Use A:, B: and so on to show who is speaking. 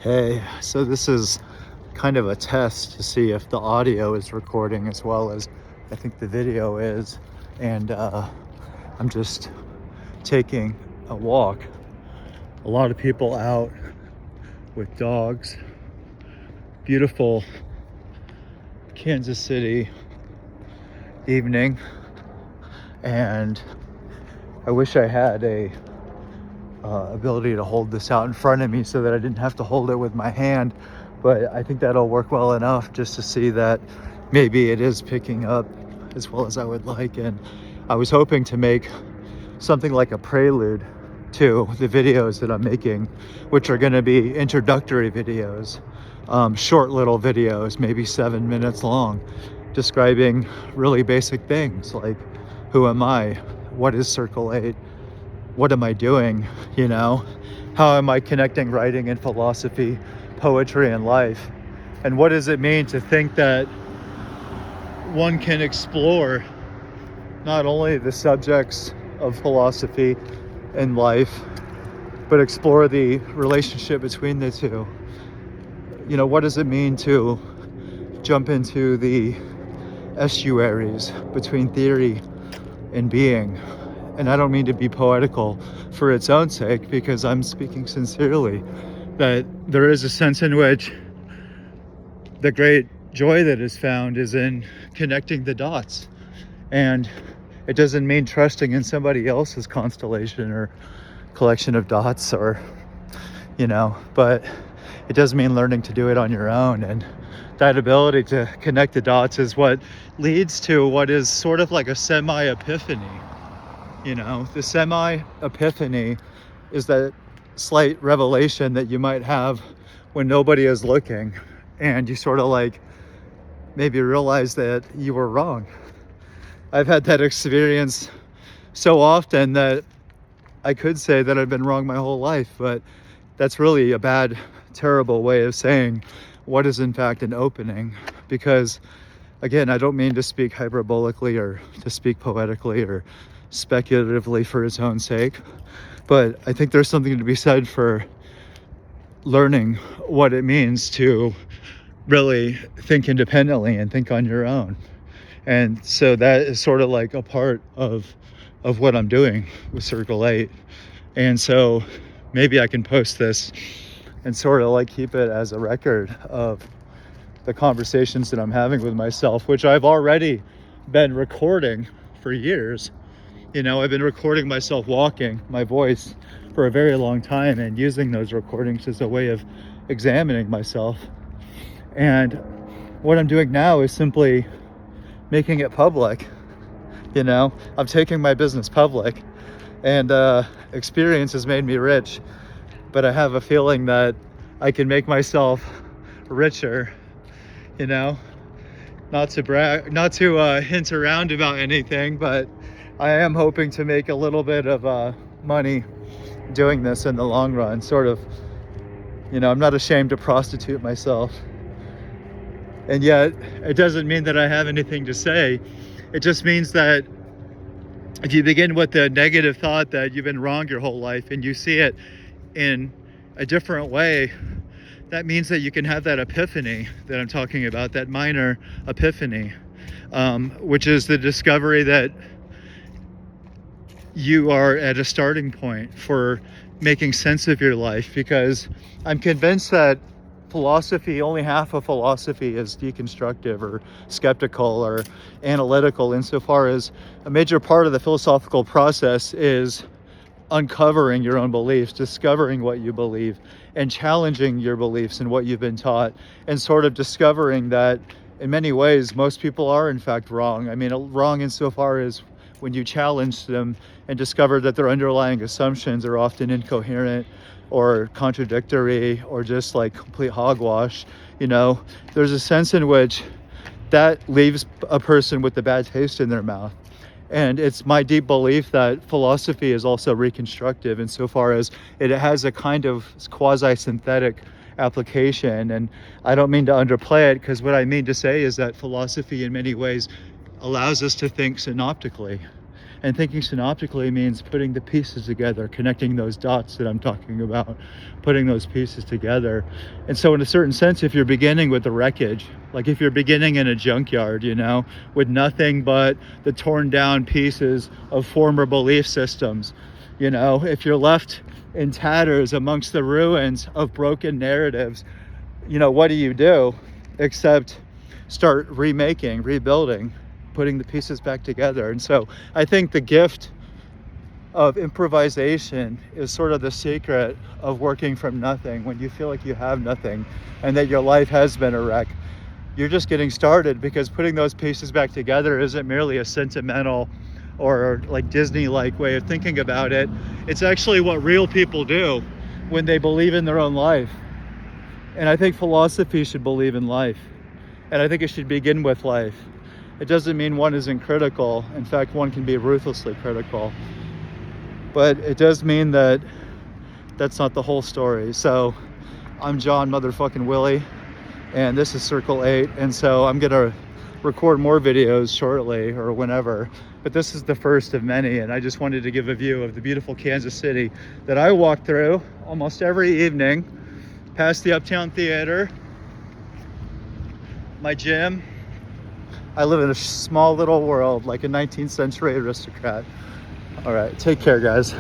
A: Hey, so this is kind of a test to see if the audio is recording as well as I think the video is. And I'm just taking a walk. A lot of people out with dogs. Beautiful Kansas City evening. And I wish I had a ability to hold this out in front of me so that I didn't have to hold it with my hand, but I think that'll work well enough just to see that maybe it is picking up as well as I would like. And I was hoping to make something like a prelude to the videos that I'm making, which are going to be introductory videos, short little videos, maybe 7 minutes long, describing really basic things like who am I, what is Circle 8, what am I doing, how am I connecting writing and philosophy, poetry and life, and what does it mean to think that one can explore not only the subjects of philosophy and life, but explore the relationship between the two. What does it mean to jump into the estuaries between theory and being? And I don't mean to be poetical for its own sake, because I'm speaking sincerely, that there is a sense in which the great joy that is found is in connecting the dots. And it doesn't mean trusting in somebody else's constellation or collection of dots but it does mean learning to do it on your own. And that ability to connect the dots is what leads to what is sort of like a semi-epiphany. The semi-epiphany is that slight revelation that you might have when nobody is looking, and you sort of like maybe realize that you were wrong. I've had that experience so often that I could say that I've been wrong my whole life, but that's really a bad, terrible way of saying what is in fact an opening. Because again, I don't mean to speak hyperbolically or to speak poetically or speculatively for its own sake, but I think there's something to be said for learning what it means to really think independently and think on your own. And so that is sort of like a part of what I'm doing with Circle 8. And so maybe I can post this and sort of like keep it as a record of the conversations that I'm having with myself, which I've already been recording for years. I've been recording myself walking, my voice, for a very long time, and using those recordings as a way of examining myself. And what I'm doing now is simply making it public. I'm taking my business public, and experience has made me rich, but I have a feeling that I can make myself richer, not to brag, not to hint around about anything, but I am hoping to make a little bit of money doing this in the long run. Sort of, I'm not ashamed to prostitute myself. And yet, it doesn't mean that I have anything to say. It just means that if you begin with the negative thought that you've been wrong your whole life and you see it in a different way, that means that you can have that epiphany that I'm talking about, that minor epiphany, which is the discovery that you are at a starting point for making sense of your life. Because I'm convinced that philosophy, only half of philosophy is deconstructive or skeptical or analytical, insofar as a major part of the philosophical process is uncovering your own beliefs, discovering what you believe, and challenging your beliefs and what you've been taught, and sort of discovering that in many ways most people are in fact wrong. I mean, wrong insofar as when you challenge them and discover that their underlying assumptions are often incoherent or contradictory or just like complete hogwash. There's a sense in which that leaves a person with a bad taste in their mouth. And it's my deep belief that philosophy is also reconstructive insofar as it has a kind of quasi-synthetic application. And I don't mean to underplay it, because what I mean to say is that philosophy in many ways allows us to think synoptically. And thinking synoptically means putting the pieces together, connecting those dots that I'm talking about, putting those pieces together. And so in a certain sense, if you're beginning with the wreckage, like if you're beginning in a junkyard, you know, with nothing but the torn down pieces of former belief systems, you know, if you're left in tatters amongst the ruins of broken narratives, you know, what do you do except start remaking, rebuilding, putting the pieces back together? And so I think the gift of improvisation is sort of the secret of working from nothing. When you feel like you have nothing and that your life has been a wreck, you're just getting started, because putting those pieces back together isn't merely a sentimental or like Disney-like way of thinking about it. It's actually what real people do when they believe in their own life. And I think philosophy should believe in life. And I think it should begin with life. It doesn't mean one isn't critical. In fact, one can be ruthlessly critical. But it does mean that that's not the whole story. So I'm John motherfucking Willie, and this is Circle 8. And so I'm gonna record more videos shortly or whenever. But this is the first of many, and I just wanted to give a view of the beautiful Kansas City that I walk through almost every evening, past the Uptown Theater, my gym. I live in a small little world like a 19th century aristocrat. All right, take care, guys.